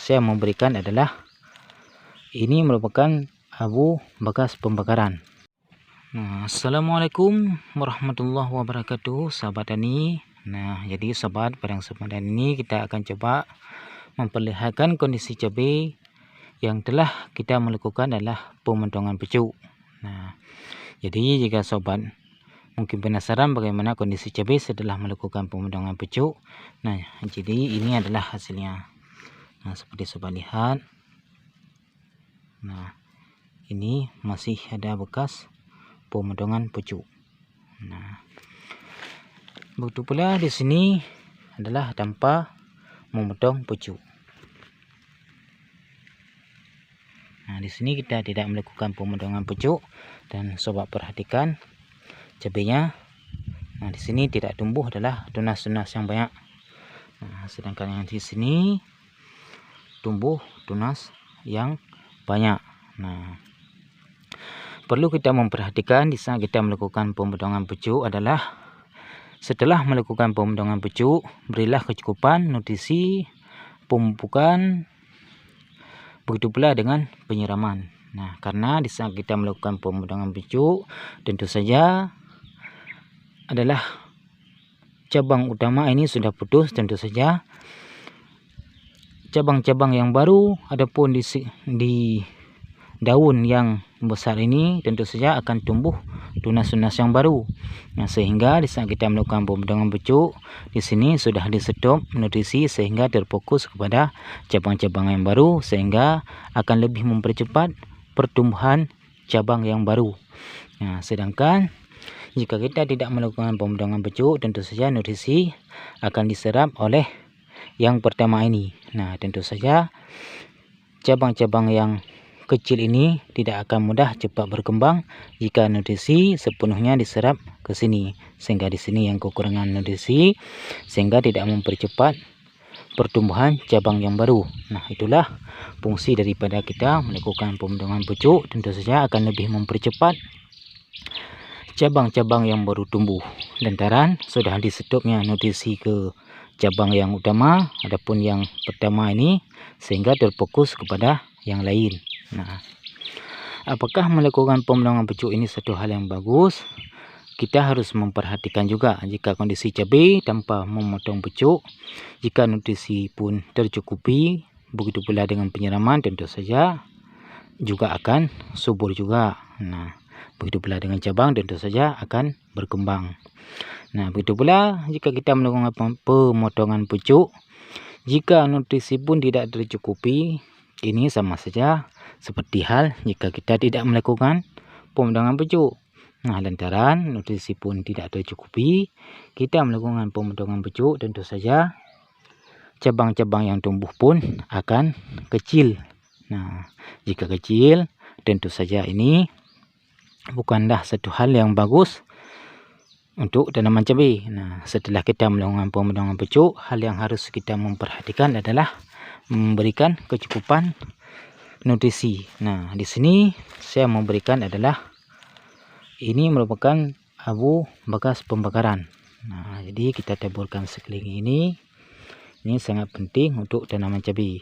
saya memberikan adalah ini merupakan abu bekas pembakaran. Nah, Assalamualaikum warahmatullahi wabarakatuh, sahabat tani. Nah, jadi sahabat, pada kesempatan ini kita akan coba memperlihatkan kondisi cabai yang telah kita melakukan adalah pemotongan pucuk. Nah, jadi jika sobat mungkin penasaran bagaimana kondisi cabai setelah melakukan pemotongan pucuk, nah jadi ini adalah hasilnya. Nah, seperti sobat lihat, nah ini masih ada bekas pemotongan pucuk. Nah, begitu pula di sini adalah tanpa memotong pucuk. Nah, di sini kita tidak melakukan pemotongan pucuk dan sobat perhatikan cabainya. Nah, di sini tidak tumbuh adalah tunas-tunas yang banyak. Nah, sedangkan yang di sini tumbuh tunas yang banyak. Nah, perlu kita memperhatikan di saat kita melakukan pemotongan pucuk adalah setelah melakukan pemotongan pucuk, berilah kecukupan nutrisi, pemupukan, begitu pula dengan penyiraman. Nah, karena di saat kita melakukan pemotongan pucuk, tentu saja adalah cabang utama ini sudah putus, tentu saja cabang-cabang yang baru adapun di daun yang besar ini tentu saja akan tumbuh tunas-tunas yang baru. Nah, sehingga di saat kita melakukan pemotongan pucuk, di sini sudah disedot nutrisi sehingga terfokus kepada cabang-cabang yang baru, sehingga akan lebih mempercepat pertumbuhan cabang yang baru. Nah, sedangkan jika kita tidak melakukan pemotongan pucuk, tentu saja nutrisi akan diserap oleh yang pertama ini. Nah, tentu saja cabang-cabang yang kecil ini tidak akan mudah cepat berkembang jika nutrisi sepenuhnya diserap ke sini, sehingga di sini yang kekurangan nutrisi sehingga tidak mempercepat pertumbuhan cabang yang baru. Nah, itulah fungsi daripada kita melakukan pemotongan pucuk, tentu saja akan lebih mempercepat cabang-cabang yang baru tumbuh lantaran sudah disedotnya nutrisi ke cabang yang utama adapun yang pertama ini, sehingga terfokus kepada yang lain. Nah, apakah melakukan pemotongan pucuk ini satu hal yang bagus? Kita harus memperhatikan juga jika kondisi cabai tanpa memotong pucuk, jika nutrisi pun tercukupi, begitu pula dengan penyiraman, tentu saja juga akan subur juga. Nah, begitu pula dengan cabang tentu saja akan berkembang. Nah, begitu pula jika kita melakukan pemotongan pucuk, jika nutrisi pun tidak tercukupi, ini sama saja seperti hal jika kita tidak melakukan pemotongan pucuk. Nah, lantaran nutrisi pun tidak tercukupi, kita melakukan pemotongan pucuk, tentu saja cabang-cabang yang tumbuh pun akan kecil. Nah, jika kecil, tentu saja ini bukanlah satu hal yang bagus untuk tanaman cabai. Nah, setelah kita melakukan pemotongan pucuk, hal yang harus kita memperhatikan adalah memberikan kecukupan nutrisi. Nah, di sini saya memberikan adalah ini merupakan abu bekas pembakaran. Nah, jadi kita taburkan sekeliling ini. Ini sangat penting untuk tanaman cabai.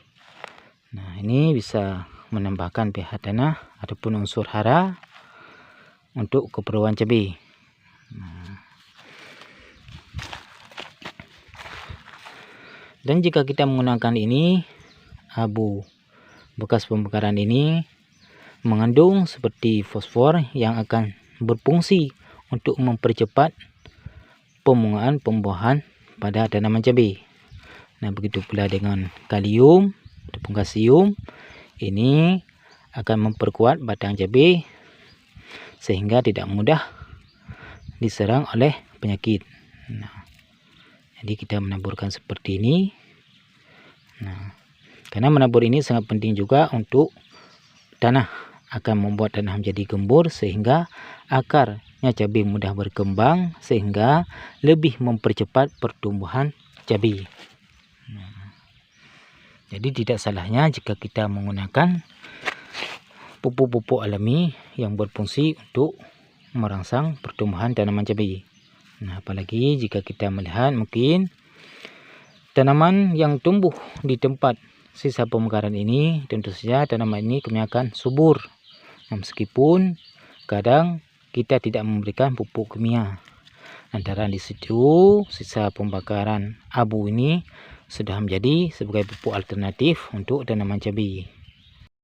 Nah, ini bisa menambahkan pH tanah ataupun unsur hara untuk keperluan cabai. Nah, dan jika kita menggunakan ini abu bekas pembakaran ini mengandung seperti fosfor yang akan berfungsi untuk mempercepat pembungaan pembuahan pada tanaman cabai. Nah, begitu pula dengan kalium ataupun kalsium, ini akan memperkuat batang cabai sehingga tidak mudah diserang oleh penyakit. Nah, jadi kita menaburkan seperti ini. Nah, karena menabur ini sangat penting juga untuk tanah, akan membuat tanah menjadi gembur sehingga akarnya cabai mudah berkembang sehingga lebih mempercepat pertumbuhan cabai. Nah, jadi tidak salahnya jika kita menggunakan pupuk-pupuk alami yang berfungsi untuk merangsang pertumbuhan tanaman cabai. Nah, apalagi jika kita melihat mungkin tanaman yang tumbuh di tempat sisa pemekaran ini tentu saja tanaman ini kami akan subur. Meskipun kadang kita tidak memberikan pupuk kimia. Antara di situ sisa pembakaran abu ini sudah menjadi sebagai pupuk alternatif untuk tanaman cabai.